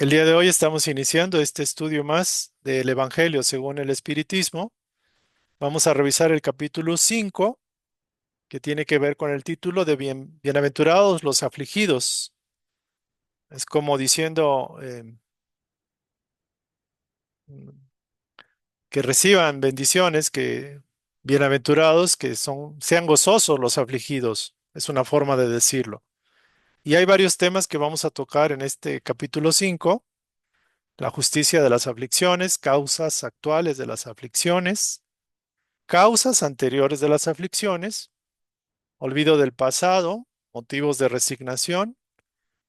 El día de hoy estamos iniciando este estudio más del Evangelio según el Espiritismo. Vamos a revisar el capítulo 5, que tiene que ver con el título de Bienaventurados los afligidos. Es como diciendo que reciban bendiciones, que bienaventurados, sean gozosos los afligidos. Es una forma de decirlo. Y hay varios temas que vamos a tocar en este capítulo 5: la justicia de las aflicciones, causas actuales de las aflicciones, causas anteriores de las aflicciones, olvido del pasado, motivos de resignación,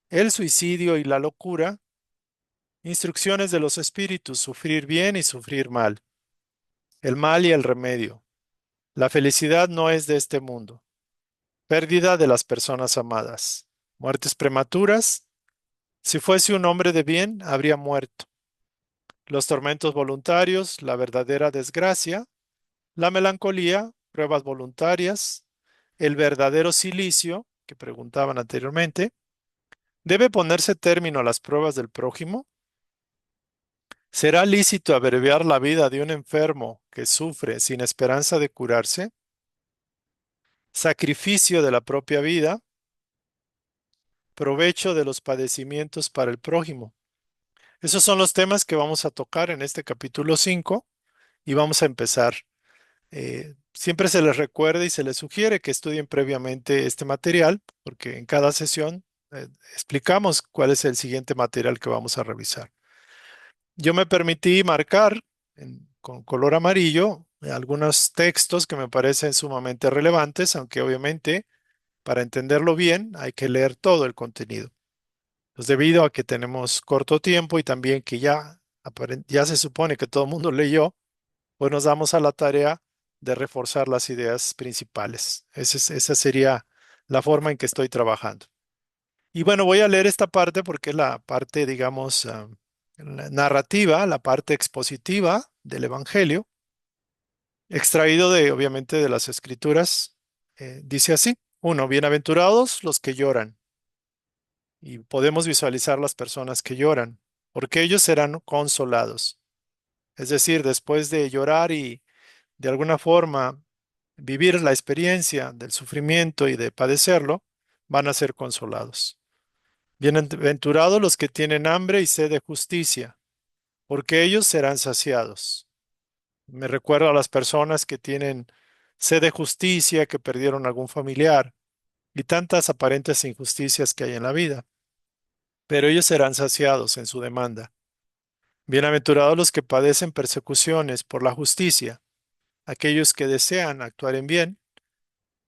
el suicidio y la locura, instrucciones de los espíritus, sufrir bien y sufrir mal, el mal y el remedio. La felicidad no es de este mundo, pérdida de las personas amadas, muertes prematuras. Si fuese un hombre de bien, habría muerto. Los tormentos voluntarios, la verdadera desgracia, la melancolía, pruebas voluntarias, el verdadero silicio, que preguntaban anteriormente. ¿Debe ponerse término a las pruebas del prójimo? ¿Será lícito abreviar la vida de un enfermo que sufre sin esperanza de curarse? Sacrificio de la propia vida, provecho de los padecimientos para el prójimo. Esos son los temas que vamos a tocar en este capítulo 5 y vamos a empezar. Siempre se les recuerda y se les sugiere que estudien previamente este material, porque en cada sesión explicamos cuál es el siguiente material que vamos a revisar. Yo me permití marcar con color amarillo algunos textos que me parecen sumamente relevantes, aunque obviamente para entenderlo bien hay que leer todo el contenido. Pues debido a que tenemos corto tiempo y también que ya se supone que todo el mundo leyó, pues nos damos a la tarea de reforzar las ideas principales. Esa sería la forma en que estoy trabajando. Y bueno, voy a leer esta parte porque es la parte, digamos, la narrativa, la parte expositiva del Evangelio, extraído obviamente, de las Escrituras. Dice así: uno, bienaventurados los que lloran. Y podemos visualizar las personas que lloran, porque ellos serán consolados. Es decir, después de llorar y de alguna forma vivir la experiencia del sufrimiento y de padecerlo, van a ser consolados. Bienaventurados los que tienen hambre y sed de justicia, porque ellos serán saciados. Me recuerdo a las personas que tienen sed de justicia, que perdieron algún familiar y tantas aparentes injusticias que hay en la vida, pero ellos serán saciados en su demanda. Bienaventurados los que padecen persecuciones por la justicia, aquellos que desean actuar en bien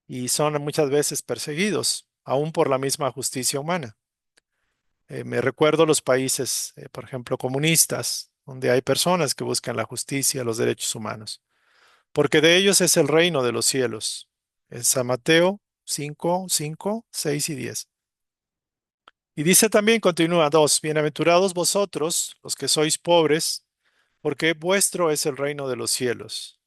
y son muchas veces perseguidos, aún por la misma justicia humana. Me recuerdo los países, por ejemplo, comunistas, donde hay personas que buscan la justicia, los derechos humanos, porque de ellos es el reino de los cielos. En San Mateo 5, 5, 6 y 10. Y dice también, continúa 2, bienaventurados vosotros, los que sois pobres, porque vuestro es el reino de los cielos.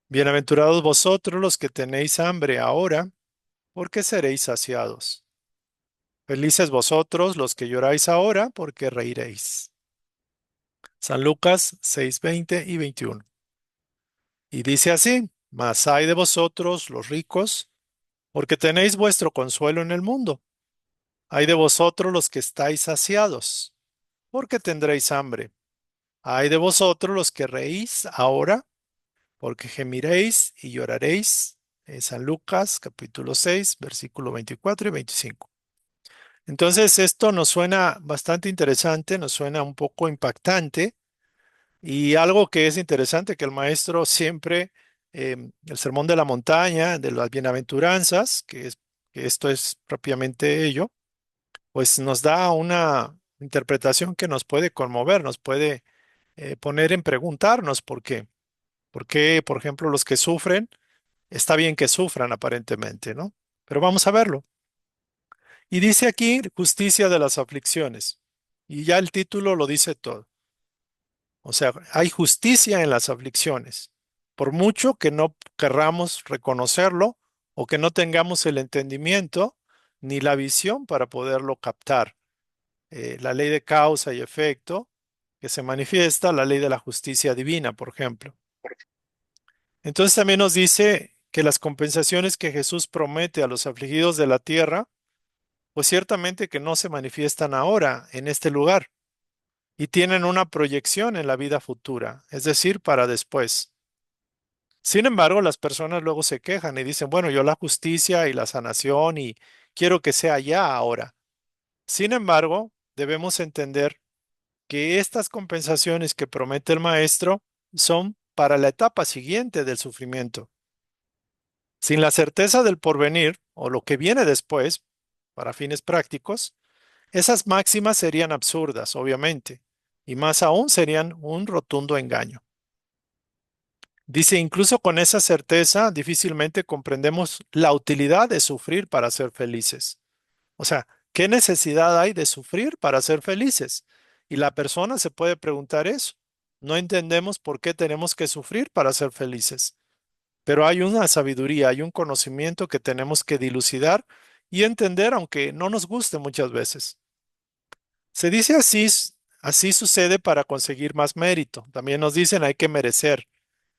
Bienaventurados vosotros los que tenéis hambre ahora, porque seréis saciados. Felices vosotros los que lloráis ahora, porque reiréis. San Lucas 6, 20 y 21. Y dice así: mas ay de vosotros los ricos, porque tenéis vuestro consuelo en el mundo. Ay de vosotros los que estáis saciados, porque tendréis hambre. Ay de vosotros los que reís ahora, porque gemiréis y lloraréis. San Lucas capítulo 6, versículo 24 y 25. Entonces esto nos suena bastante interesante, nos suena un poco impactante. Y algo que es interesante, que el maestro siempre, el sermón de la montaña, de las bienaventuranzas, que esto es propiamente ello, pues nos da una interpretación que nos puede conmover, nos puede poner en preguntarnos por qué. ¿Por qué, por ejemplo, los que sufren, está bien que sufran aparentemente, ¿no? Pero vamos a verlo. Y dice aquí justicia de las aflicciones. Y ya el título lo dice todo. O sea, hay justicia en las aflicciones. Por mucho que no querramos reconocerlo o que no tengamos el entendimiento ni la visión para poderlo captar. la ley de causa y efecto que se manifiesta, la ley de la justicia divina, por ejemplo. Entonces también nos dice que las compensaciones que Jesús promete a los afligidos de la tierra, pues ciertamente que no se manifiestan ahora en este lugar y tienen una proyección en la vida futura, es decir, para después. Sin embargo, las personas luego se quejan y dicen, bueno, yo la justicia y la sanación y quiero que sea ya ahora. Sin embargo, debemos entender que estas compensaciones que promete el maestro son para la etapa siguiente del sufrimiento. Sin la certeza del porvenir o lo que viene después, para fines prácticos, esas máximas serían absurdas, obviamente, y más aún serían un rotundo engaño. Dice, incluso con esa certeza, difícilmente comprendemos la utilidad de sufrir para ser felices. O sea, ¿qué necesidad hay de sufrir para ser felices? Y la persona se puede preguntar eso. No entendemos por qué tenemos que sufrir para ser felices. Pero hay una sabiduría, hay un conocimiento que tenemos que dilucidar y entender, aunque no nos guste muchas veces. Se dice así, así sucede para conseguir más mérito. También nos dicen hay que merecer,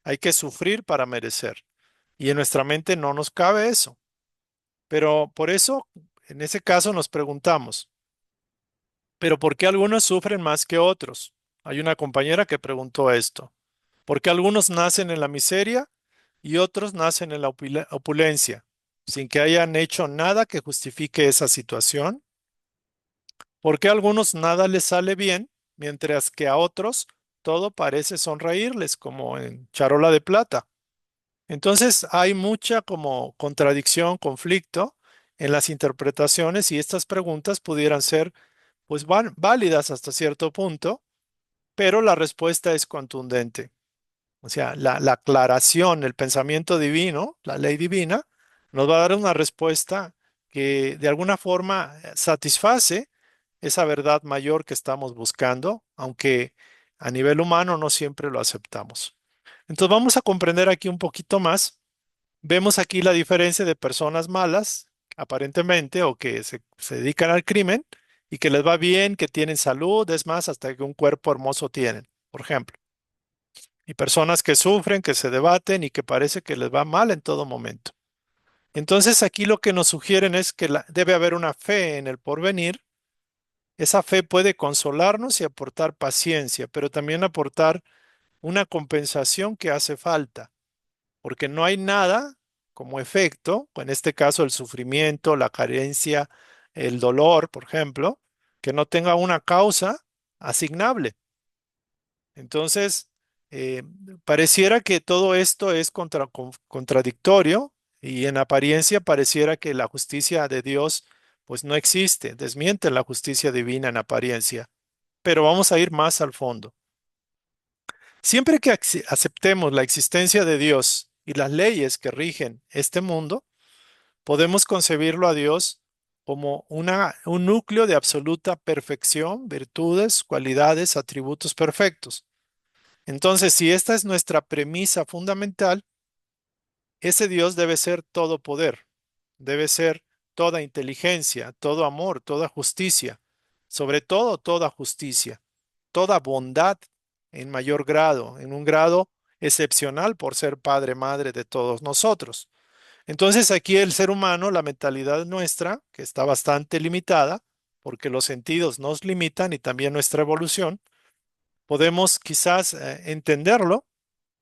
hay que sufrir para merecer. Y en nuestra mente no nos cabe eso. Pero por eso, en ese caso nos preguntamos, ¿pero por qué algunos sufren más que otros? Hay una compañera que preguntó esto. ¿Por qué algunos nacen en la miseria y otros nacen en la opulencia, sin que hayan hecho nada que justifique esa situación? ¿Por qué a algunos nada les sale bien, mientras que a otros todo parece sonreírles, como en charola de plata? Entonces hay mucha como contradicción, conflicto en las interpretaciones y estas preguntas pudieran ser pues válidas hasta cierto punto, pero la respuesta es contundente. O sea, la aclaración, el pensamiento divino, la ley divina, nos va a dar una respuesta que de alguna forma satisface esa verdad mayor que estamos buscando, aunque a nivel humano no siempre lo aceptamos. Entonces vamos a comprender aquí un poquito más. Vemos aquí la diferencia de personas malas, aparentemente, o que se dedican al crimen y que les va bien, que tienen salud, es más, hasta que un cuerpo hermoso tienen, por ejemplo. Y personas que sufren, que se debaten y que parece que les va mal en todo momento. Entonces aquí lo que nos sugieren es que debe haber una fe en el porvenir. Esa fe puede consolarnos y aportar paciencia, pero también aportar una compensación que hace falta, porque no hay nada como efecto, en este caso el sufrimiento, la carencia, el dolor, por ejemplo, que no tenga una causa asignable. Entonces, eh, pareciera que todo esto es contradictorio y en apariencia pareciera que la justicia de Dios pues no existe, desmiente la justicia divina en apariencia, pero vamos a ir más al fondo. Siempre que aceptemos la existencia de Dios y las leyes que rigen este mundo, podemos concebirlo a Dios como un núcleo de absoluta perfección, virtudes, cualidades, atributos perfectos. Entonces, si esta es nuestra premisa fundamental, ese Dios debe ser todo poder, debe ser toda inteligencia, todo amor, toda justicia, sobre todo toda justicia, toda bondad en mayor grado, en un grado excepcional por ser padre, madre de todos nosotros. Entonces aquí el ser humano, la mentalidad nuestra, que está bastante limitada, porque los sentidos nos limitan y también nuestra evolución, podemos quizás entenderlo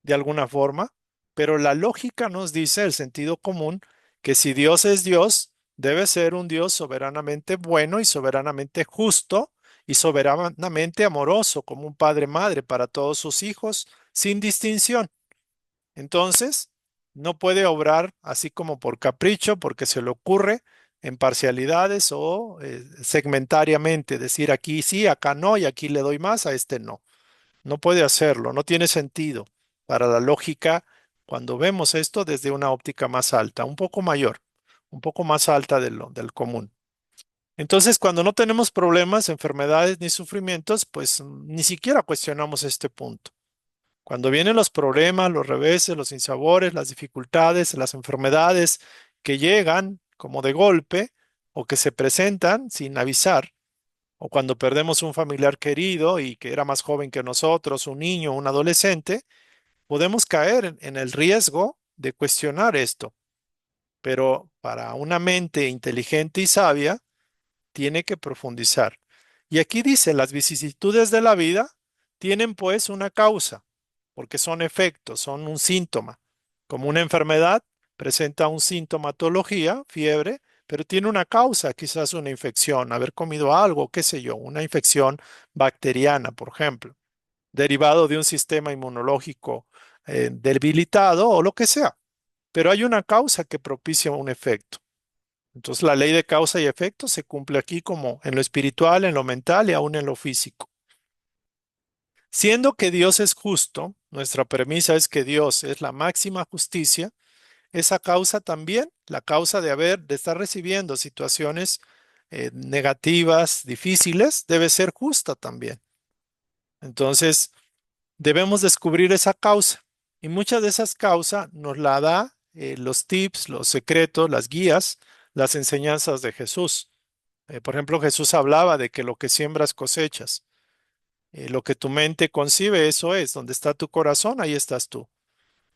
de alguna forma, pero la lógica nos dice, el sentido común, que si Dios es Dios, debe ser un Dios soberanamente bueno y soberanamente justo y soberanamente amoroso, como un padre madre para todos sus hijos, sin distinción. Entonces, no puede obrar así como por capricho, porque se le ocurre en parcialidades o segmentariamente, decir aquí sí, acá no, y aquí le doy más, a este no. No puede hacerlo, no tiene sentido para la lógica cuando vemos esto desde una óptica más alta, un poco mayor, un poco más alta del común. Entonces, cuando no tenemos problemas, enfermedades ni sufrimientos, pues ni siquiera cuestionamos este punto. Cuando vienen los problemas, los reveses, los sinsabores, las dificultades, las enfermedades que llegan como de golpe o que se presentan sin avisar, o cuando perdemos un familiar querido y que era más joven que nosotros, un niño, un adolescente, podemos caer en el riesgo de cuestionar esto. Pero para una mente inteligente y sabia, tiene que profundizar. Y aquí dice, las vicisitudes de la vida tienen pues una causa, porque son efectos, son un síntoma. Como una enfermedad presenta un sintomatología, fiebre, pero tiene una causa, quizás una infección, haber comido algo, qué sé yo, una infección bacteriana, por ejemplo, derivado de un sistema inmunológico debilitado o lo que sea. Pero hay una causa que propicia un efecto. Entonces la ley de causa y efecto se cumple aquí como en lo espiritual, en lo mental y aún en lo físico. Siendo que Dios es justo, nuestra premisa es que Dios es la máxima justicia, esa causa también, la causa de estar recibiendo situaciones negativas, difíciles, debe ser justa también. Entonces, debemos descubrir esa causa y muchas de esas causas nos la da los tips, los secretos, las guías, las enseñanzas de Jesús. Por ejemplo, Jesús hablaba de que lo que siembras cosechas. Lo que tu mente concibe, eso es. Donde está tu corazón, ahí estás tú.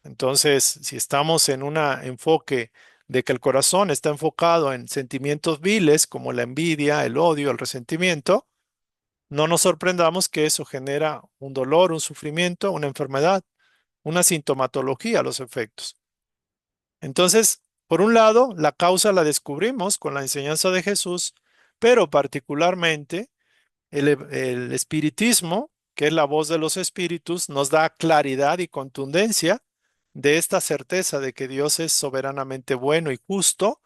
Entonces, si estamos en un enfoque de que el corazón está enfocado en sentimientos viles como la envidia, el odio, el resentimiento, no nos sorprendamos que eso genera un dolor, un sufrimiento, una enfermedad, una sintomatología a los efectos. Entonces, por un lado, la causa la descubrimos con la enseñanza de Jesús, pero particularmente el espiritismo, que es la voz de los espíritus, nos da claridad y contundencia de esta certeza de que Dios es soberanamente bueno y justo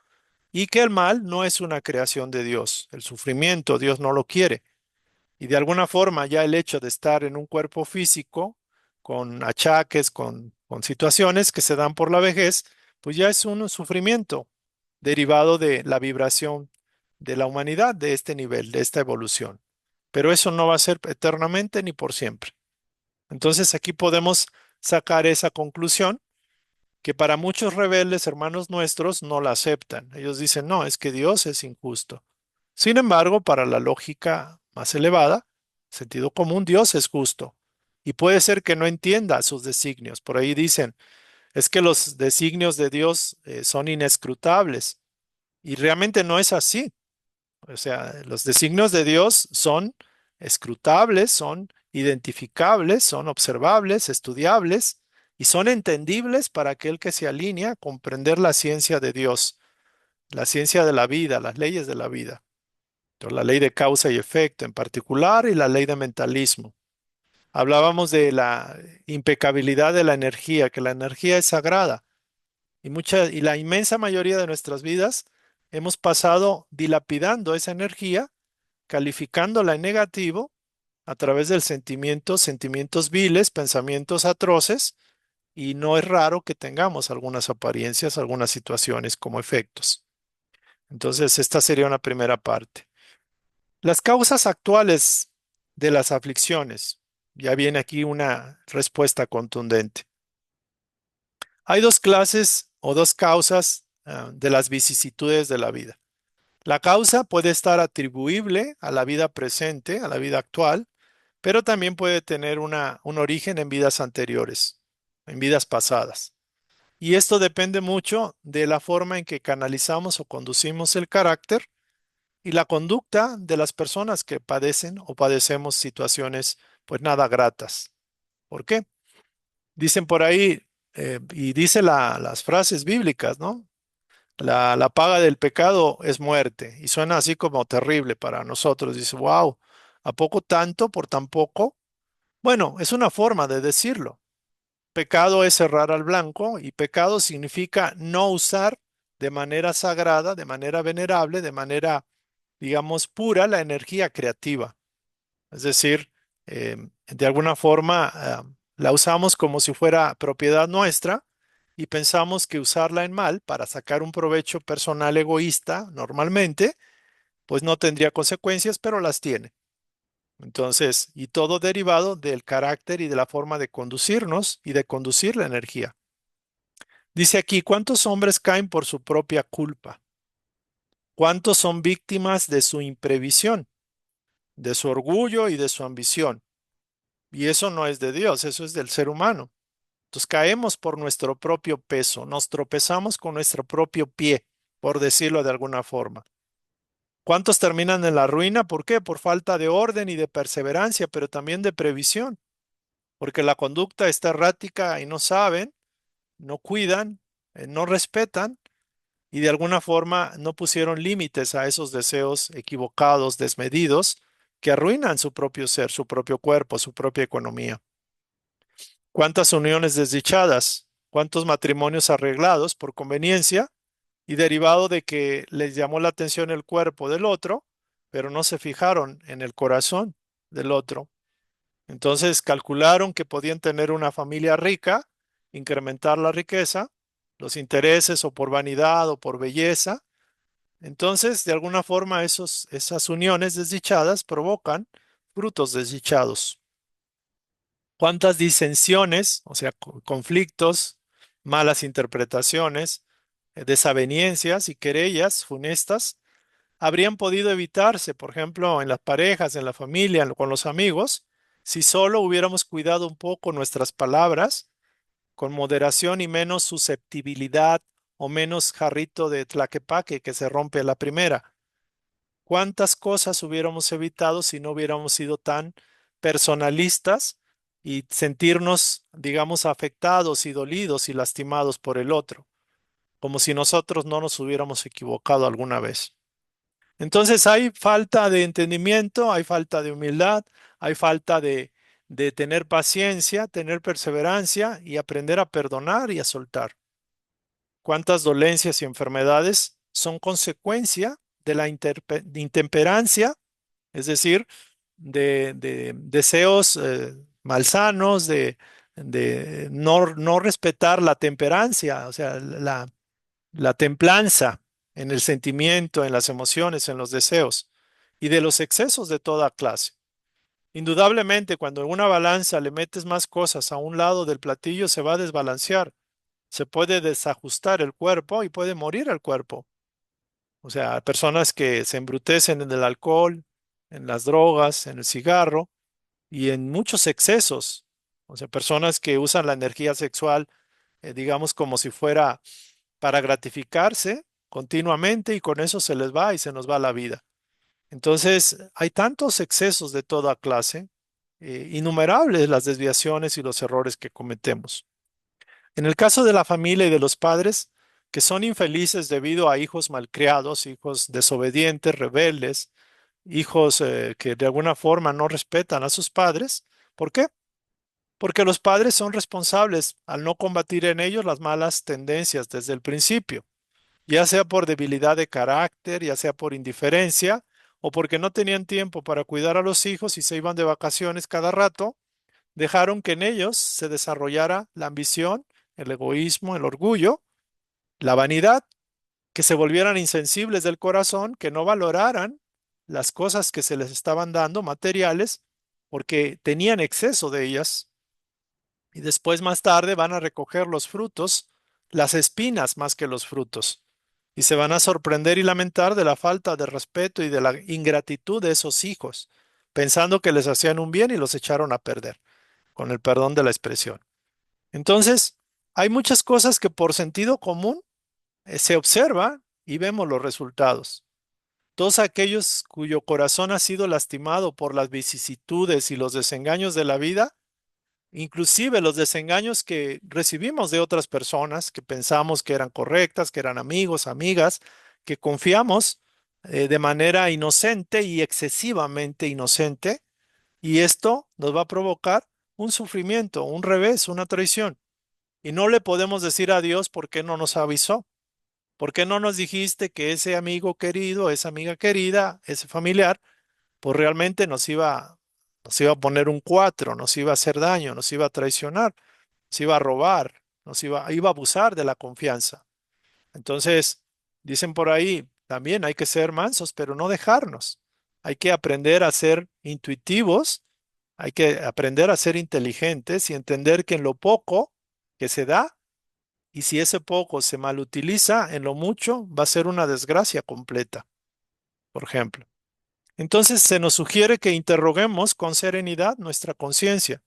y que el mal no es una creación de Dios. El sufrimiento Dios no lo quiere. Y de alguna forma ya el hecho de estar en un cuerpo físico con achaques, con situaciones que se dan por la vejez, pues ya es un sufrimiento derivado de la vibración de la humanidad de este nivel, de esta evolución. Pero eso no va a ser eternamente ni por siempre. Entonces aquí podemos sacar esa conclusión que para muchos rebeldes, hermanos nuestros, no la aceptan. Ellos dicen, no, es que Dios es injusto. Sin embargo, para la lógica más elevada, sentido común, Dios es justo. Y puede ser que no entienda sus designios. Por ahí dicen, es que los designios de Dios son inescrutables. Y realmente no es así. O sea, los designios de Dios son escrutables, son identificables, son observables, estudiables y son entendibles para aquel que se alinea a comprender la ciencia de Dios, la ciencia de la vida, las leyes de la vida. Entonces, la ley de causa y efecto en particular y la ley de mentalismo. Hablábamos de la impecabilidad de la energía, que la energía es sagrada y la inmensa mayoría de nuestras vidas hemos pasado dilapidando esa energía, calificándola en negativo a través del sentimiento, sentimientos viles, pensamientos atroces, y no es raro que tengamos algunas apariencias, algunas situaciones como efectos. Entonces, esta sería una primera parte. Las causas actuales de las aflicciones. Ya viene aquí una respuesta contundente. Hay dos clases o dos causas de las vicisitudes de la vida. La causa puede estar atribuible a la vida presente, a la vida actual, pero también puede tener un origen en vidas anteriores, en vidas pasadas. Y esto depende mucho de la forma en que canalizamos o conducimos el carácter y la conducta de las personas que padecen o padecemos situaciones pues nada gratas. ¿Por qué? Dicen por ahí, y dice las frases bíblicas, ¿no? La paga del pecado es muerte. Y suena así como terrible para nosotros. Dice, wow, ¿a poco tanto por tan poco? Bueno, es una forma de decirlo. Pecado es errar al blanco y pecado significa no usar de manera sagrada, de manera venerable, de manera, digamos, pura la energía creativa. Es decir, de alguna forma la usamos como si fuera propiedad nuestra y pensamos que usarla en mal para sacar un provecho personal egoísta normalmente, pues no tendría consecuencias, pero las tiene. Entonces, y todo derivado del carácter y de la forma de conducirnos y de conducir la energía. Dice aquí, ¿cuántos hombres caen por su propia culpa? ¿Cuántos son víctimas de su imprevisión? de su orgullo y de su ambición. Y eso no es de Dios, eso es del ser humano. Entonces caemos por nuestro propio peso, nos tropezamos con nuestro propio pie, por decirlo de alguna forma. ¿Cuántos terminan en la ruina? ¿Por qué? Por falta de orden y de perseverancia, pero también de previsión, porque la conducta está errática y no saben, no cuidan, no respetan y de alguna forma no pusieron límites a esos deseos equivocados, desmedidos, que arruinan su propio ser, su propio cuerpo, su propia economía. ¿Cuántas uniones desdichadas? ¿Cuántos matrimonios arreglados por conveniencia y derivado de que les llamó la atención el cuerpo del otro, pero no se fijaron en el corazón del otro? Entonces calcularon que podían tener una familia rica, incrementar la riqueza, los intereses o por vanidad o por belleza. Entonces, de alguna forma, esas uniones desdichadas provocan frutos desdichados. ¿Cuántas disensiones, o sea, conflictos, malas interpretaciones, desavenencias y querellas funestas habrían podido evitarse, por ejemplo, en las parejas, en la familia, con los amigos, si solo hubiéramos cuidado un poco nuestras palabras con moderación y menos susceptibilidad o menos jarrito de tlaquepaque que se rompe a la primera? ¿Cuántas cosas hubiéramos evitado si no hubiéramos sido tan personalistas y sentirnos, digamos, afectados y dolidos y lastimados por el otro, como si nosotros no nos hubiéramos equivocado alguna vez? Entonces hay falta de entendimiento, hay falta de humildad, hay falta de tener paciencia, tener perseverancia y aprender a perdonar y a soltar. ¿Cuántas dolencias y enfermedades son consecuencia de la intemperancia, es decir, de deseos malsanos, de no respetar la temperancia, o sea, la templanza en el sentimiento, en las emociones, en los deseos y de los excesos de toda clase? Indudablemente, cuando en una balanza le metes más cosas a un lado del platillo, se va a desbalancear, se puede desajustar el cuerpo y puede morir el cuerpo. O sea, personas que se embrutecen en el alcohol, en las drogas, en el cigarro y en muchos excesos. O sea, personas que usan la energía sexual, digamos, como si fuera para gratificarse continuamente y con eso se les va y se nos va la vida. Entonces, hay tantos excesos de toda clase, innumerables las desviaciones y los errores que cometemos. En el caso de la familia y de los padres, que son infelices debido a hijos malcriados, hijos desobedientes, rebeldes, hijos que de alguna forma no respetan a sus padres. ¿Por qué? Porque los padres son responsables al no combatir en ellos las malas tendencias desde el principio, ya sea por debilidad de carácter, ya sea por indiferencia o porque no tenían tiempo para cuidar a los hijos y se iban de vacaciones cada rato, dejaron que en ellos se desarrollara la ambición, el egoísmo, el orgullo, la vanidad, que se volvieran insensibles del corazón, que no valoraran las cosas que se les estaban dando, materiales, porque tenían exceso de ellas y después más tarde van a recoger los frutos, las espinas más que los frutos, y se van a sorprender y lamentar de la falta de respeto y de la ingratitud de esos hijos, pensando que les hacían un bien y los echaron a perder, con el perdón de la expresión. Entonces, hay muchas cosas que por sentido común se observa y vemos los resultados. Todos aquellos cuyo corazón ha sido lastimado por las vicisitudes y los desengaños de la vida, inclusive los desengaños que recibimos de otras personas que pensamos que eran correctas, que eran amigos, amigas, que confiamos de manera inocente y excesivamente inocente, y esto nos va a provocar un sufrimiento, un revés, una traición. Y no le podemos decir a Dios por qué no nos avisó, por qué no nos dijiste que ese amigo querido, esa amiga querida, ese familiar, pues realmente nos iba a poner un cuatro, nos iba a hacer daño, nos iba a traicionar, nos iba a robar, iba a abusar de la confianza. Entonces, dicen por ahí, también hay que ser mansos, pero no dejarnos. Hay que aprender a ser intuitivos, hay que aprender a ser inteligentes y entender que en lo poco que se da, y si ese poco se malutiliza, en lo mucho va a ser una desgracia completa, por ejemplo. Entonces se nos sugiere que interroguemos con serenidad nuestra conciencia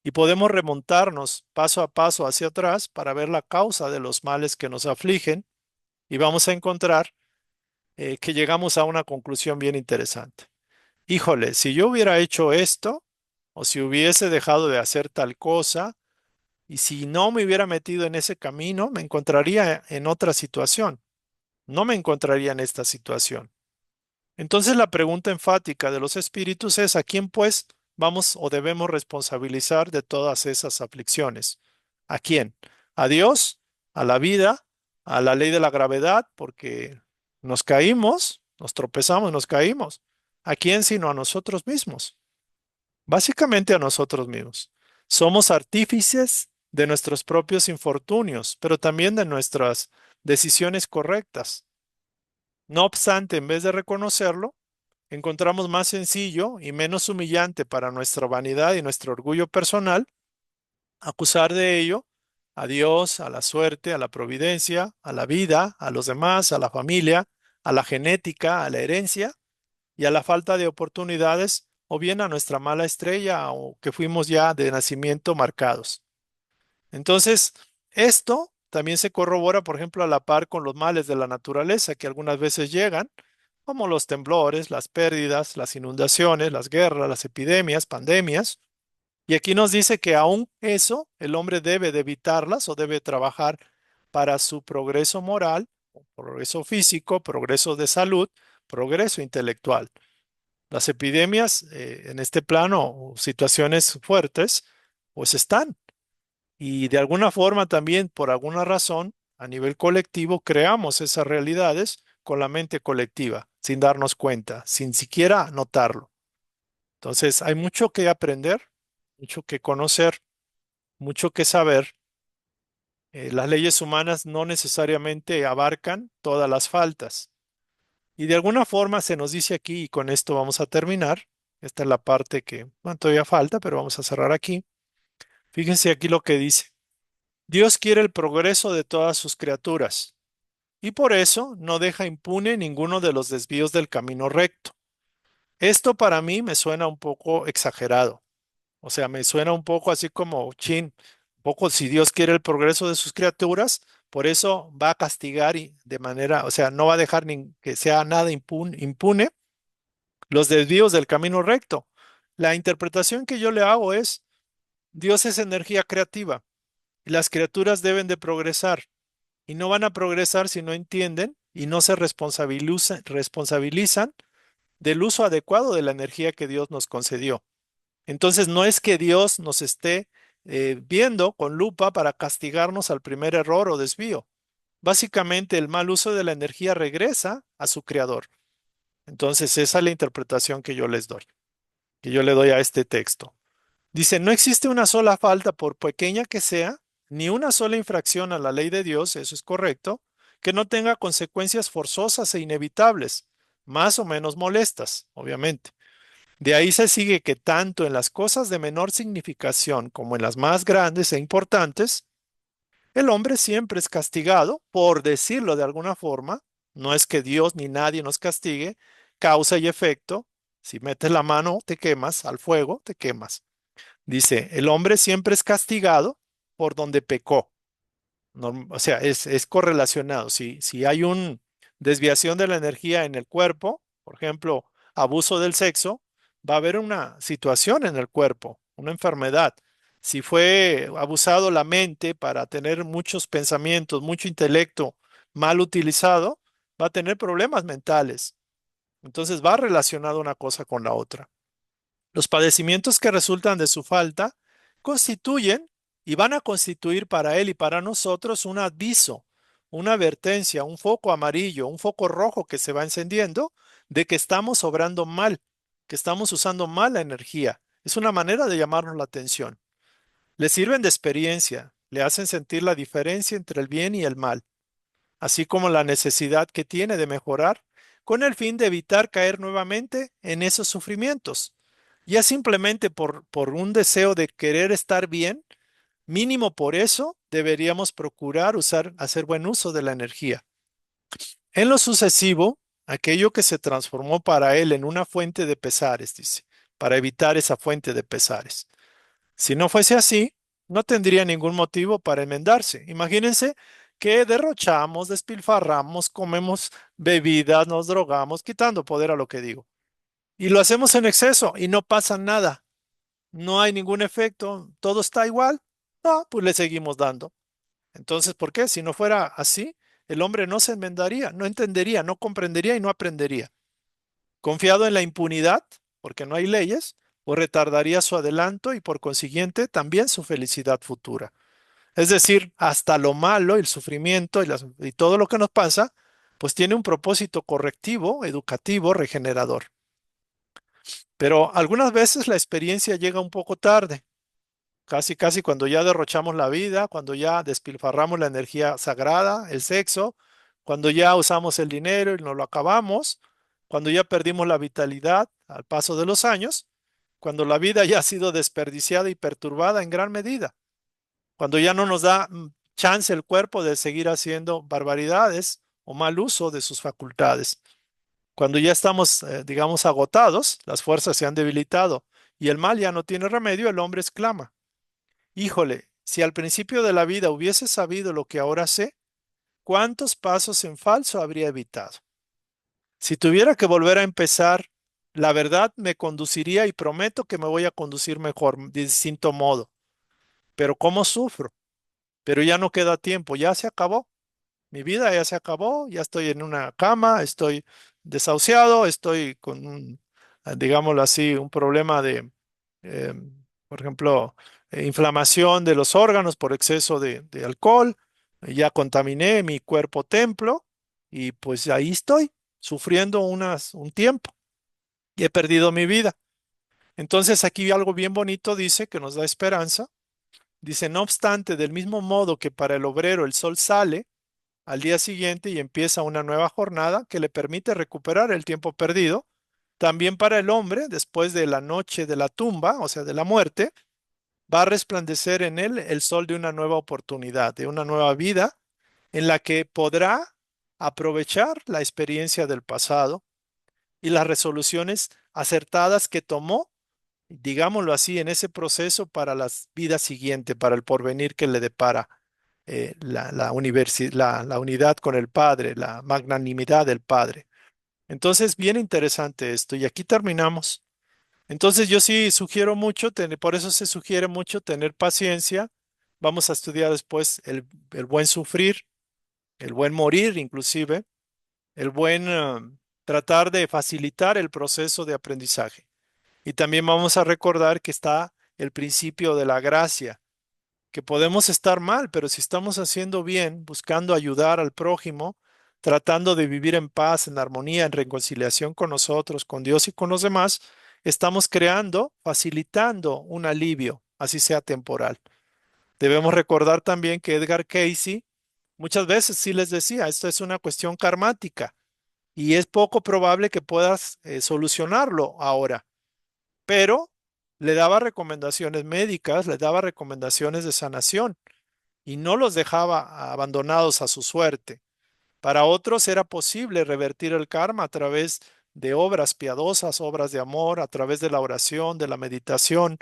y podemos remontarnos paso a paso hacia atrás para ver la causa de los males que nos afligen y vamos a encontrar que llegamos a una conclusión bien interesante. Híjole, si yo hubiera hecho esto o si hubiese dejado de hacer tal cosa y si no me hubiera metido en ese camino, me encontraría en otra situación, no me encontraría en esta situación. Entonces la pregunta enfática de los espíritus es: ¿a quién pues vamos o debemos responsabilizar de todas esas aflicciones? ¿A quién? ¿A Dios? ¿A la vida? ¿A la ley de la gravedad? Porque nos caímos, nos tropezamos, nos caímos. ¿A quién sino a nosotros mismos? Básicamente a nosotros mismos. Somos artífices de nuestros propios infortunios, pero también de nuestras decisiones correctas. No obstante, en vez de reconocerlo, encontramos más sencillo y menos humillante para nuestra vanidad y nuestro orgullo personal acusar de ello a Dios, a la suerte, a la providencia, a la vida, a los demás, a la familia, a la genética, a la herencia y a la falta de oportunidades o bien a nuestra mala estrella o que fuimos ya de nacimiento marcados. Entonces, esto también se corrobora, por ejemplo, a la par con los males de la naturaleza que algunas veces llegan, como los temblores, las pérdidas, las inundaciones, las guerras, las epidemias, pandemias. Y aquí nos dice que aún eso, el hombre debe de evitarlas o debe trabajar para su progreso moral, progreso físico, progreso de salud, progreso intelectual. Las epidemias en este plano, o situaciones fuertes, pues están. Y de alguna forma también, por alguna razón, a nivel colectivo, creamos esas realidades con la mente colectiva, sin darnos cuenta, sin siquiera notarlo. Entonces, hay mucho que aprender, mucho que conocer, mucho que saber. Las leyes humanas no necesariamente abarcan todas las faltas. Y de alguna forma se nos dice aquí, y con esto vamos a terminar. Esta es la parte que, bueno, todavía falta, pero vamos a cerrar aquí. Fíjense aquí lo que dice. Dios quiere el progreso de todas sus criaturas y por eso no deja impune ninguno de los desvíos del camino recto. Esto para mí me suena un poco exagerado, o sea, me suena un poco así como chin, un poco si Dios quiere el progreso de sus criaturas, por eso va a castigar y de manera, o sea, no va a dejar ni que sea nada impune los desvíos del camino recto. La interpretación que yo le hago es: Dios es energía creativa y las criaturas deben de progresar. Y no van a progresar si no entienden y no se responsabilizan del uso adecuado de la energía que Dios nos concedió. Entonces, no es que Dios nos esté viendo con lupa para castigarnos al primer error o desvío. Básicamente, el mal uso de la energía regresa a su creador. Entonces, esa es la interpretación que yo les doy, que yo le doy a este texto. Dice: no existe una sola falta, por pequeña que sea, ni una sola infracción a la ley de Dios, eso es correcto, que no tenga consecuencias forzosas e inevitables, más o menos molestas, obviamente. De ahí se sigue que tanto en las cosas de menor significación como en las más grandes e importantes, el hombre siempre es castigado, por decirlo de alguna forma. No es que Dios ni nadie nos castigue, causa y efecto. Si metes la mano, te quemas, al fuego, te quemas. Dice: el hombre siempre es castigado por donde pecó. O sea, es correlacionado. Si hay una desviación de la energía en el cuerpo, por ejemplo, abuso del sexo, va a haber una situación en el cuerpo, una enfermedad. Si fue abusado la mente para tener muchos pensamientos, mucho intelecto mal utilizado, va a tener problemas mentales. Entonces va relacionado una cosa con la otra. Los padecimientos que resultan de su falta constituyen y van a constituir para él y para nosotros un aviso, una advertencia, un foco amarillo, un foco rojo que se va encendiendo de que estamos obrando mal, que estamos usando mal la energía. Es una manera de llamarnos la atención. Le sirven de experiencia, le hacen sentir la diferencia entre el bien y el mal, así como la necesidad que tiene de mejorar con el fin de evitar caer nuevamente en esos sufrimientos. Ya simplemente por un deseo de querer estar bien, mínimo por eso deberíamos procurar hacer buen uso de la energía. En lo sucesivo, aquello que se transformó para él en una fuente de pesares, dice, para evitar esa fuente de pesares. Si no fuese así, no tendría ningún motivo para enmendarse. Imagínense que derrochamos, despilfarramos, comemos bebidas, nos drogamos, quitando poder a lo que digo. Y lo hacemos en exceso y no pasa nada. No hay ningún efecto, todo está igual. No, pues le seguimos dando. Entonces, ¿por qué? Si no fuera así, el hombre no se enmendaría, no entendería, no comprendería y no aprendería. Confiado en la impunidad, porque no hay leyes, pues retardaría su adelanto y por consiguiente también su felicidad futura. Es decir, hasta lo malo, el sufrimiento y todo lo que nos pasa, pues tiene un propósito correctivo, educativo, regenerador. Pero algunas veces la experiencia llega un poco tarde. Casi, casi cuando ya derrochamos la vida, cuando ya despilfarramos la energía sagrada, el sexo, cuando ya usamos el dinero y nos lo acabamos, cuando ya perdimos la vitalidad al paso de los años, cuando la vida ya ha sido desperdiciada y perturbada en gran medida, cuando ya no nos da chance el cuerpo de seguir haciendo barbaridades o mal uso de sus facultades, cuando ya estamos, digamos, agotados, las fuerzas se han debilitado y el mal ya no tiene remedio, el hombre exclama. Híjole, si al principio de la vida hubiese sabido lo que ahora sé, ¿cuántos pasos en falso habría evitado? Si tuviera que volver a empezar, la verdad me conduciría y prometo que me voy a conducir mejor, de distinto modo. Pero ¿cómo sufro? Pero ya no queda tiempo, ya se acabó. Mi vida ya se acabó, ya estoy en una cama, estoy desahuciado, estoy con un, digámoslo así, un problema de, eh, por ejemplo, inflamación de los órganos por exceso de alcohol, ya contaminé mi cuerpo templo y pues ahí estoy, sufriendo un tiempo y he perdido mi vida. Entonces aquí algo bien bonito dice que nos da esperanza. Dice, no obstante, del mismo modo que para el obrero el sol sale, al día siguiente y empieza una nueva jornada que le permite recuperar el tiempo perdido. También para el hombre, después de la noche de la tumba, o sea, de la muerte, va a resplandecer en él el sol de una nueva oportunidad, de una nueva vida, en la que podrá aprovechar la experiencia del pasado y las resoluciones acertadas que tomó, digámoslo así, en ese proceso para las vidas siguientes, para el porvenir que le depara la unidad con el Padre, la magnanimidad del Padre. Entonces, bien interesante esto. Y aquí terminamos. Entonces, yo sí sugiero mucho, por eso se sugiere mucho tener paciencia. Vamos a estudiar después el buen sufrir, el buen morir inclusive, el buen tratar de facilitar el proceso de aprendizaje. Y también vamos a recordar que está el principio de la gracia, que podemos estar mal, pero si estamos haciendo bien, buscando ayudar al prójimo, tratando de vivir en paz, en armonía, en reconciliación con nosotros, con Dios y con los demás, estamos creando, facilitando un alivio, así sea temporal. Debemos recordar también que Edgar Cayce muchas veces sí les decía, esto es una cuestión karmática y es poco probable que puedas solucionarlo ahora, pero le daba recomendaciones médicas, le daba recomendaciones de sanación y no los dejaba abandonados a su suerte. Para otros era posible revertir el karma a través de obras piadosas, obras de amor, a través de la oración, de la meditación,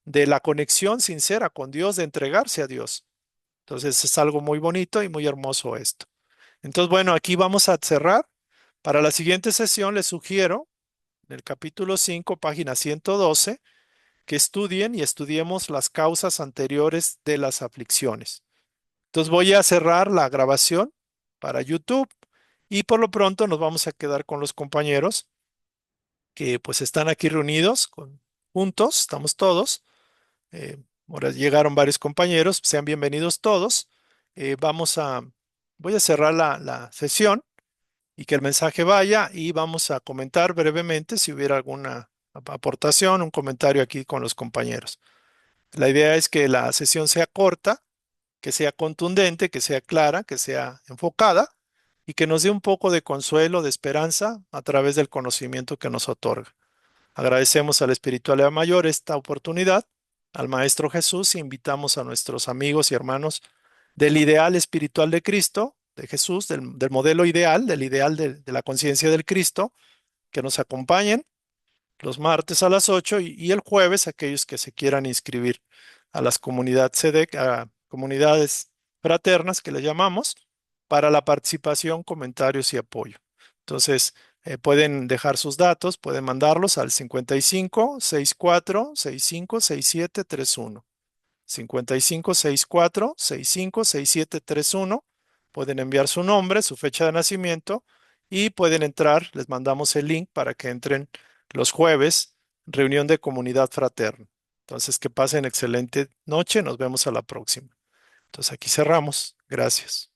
de la conexión sincera con Dios, de entregarse a Dios. Entonces es algo muy bonito y muy hermoso esto. Entonces, bueno, aquí vamos a cerrar. Para la siguiente sesión les sugiero, en el capítulo 5, página 112, que estudien y estudiemos las causas anteriores de las aflicciones. Entonces voy a cerrar la grabación para YouTube y por lo pronto nos vamos a quedar con los compañeros que pues están aquí reunidos juntos, estamos todos. Ahora llegaron varios compañeros, sean bienvenidos todos. Eh, vamos a, Voy a cerrar la sesión y que el mensaje vaya y vamos a comentar brevemente si hubiera alguna aportación, un comentario aquí con los compañeros. La idea es que la sesión sea corta, que sea contundente, que sea clara, que sea enfocada y que nos dé un poco de consuelo, de esperanza a través del conocimiento que nos otorga. Agradecemos al Espiritualidad Mayor esta oportunidad, al Maestro Jesús, e invitamos a nuestros amigos y hermanos del ideal espiritual de Cristo, de Jesús, del modelo ideal, del ideal de la conciencia del Cristo, que nos acompañen los martes a las 8 y el jueves aquellos que se quieran inscribir a las comunidades SEDEC, a comunidades fraternas que le llamamos, para la participación, comentarios y apoyo. Entonces, pueden dejar sus datos, pueden mandarlos al 55 64 65 67 31. 55 64 65 67 31. Pueden enviar su nombre, su fecha de nacimiento y pueden entrar. Les mandamos el link para que entren los jueves, reunión de comunidad fraterna. Entonces, que pasen excelente noche. Nos vemos a la próxima. Entonces, aquí cerramos. Gracias.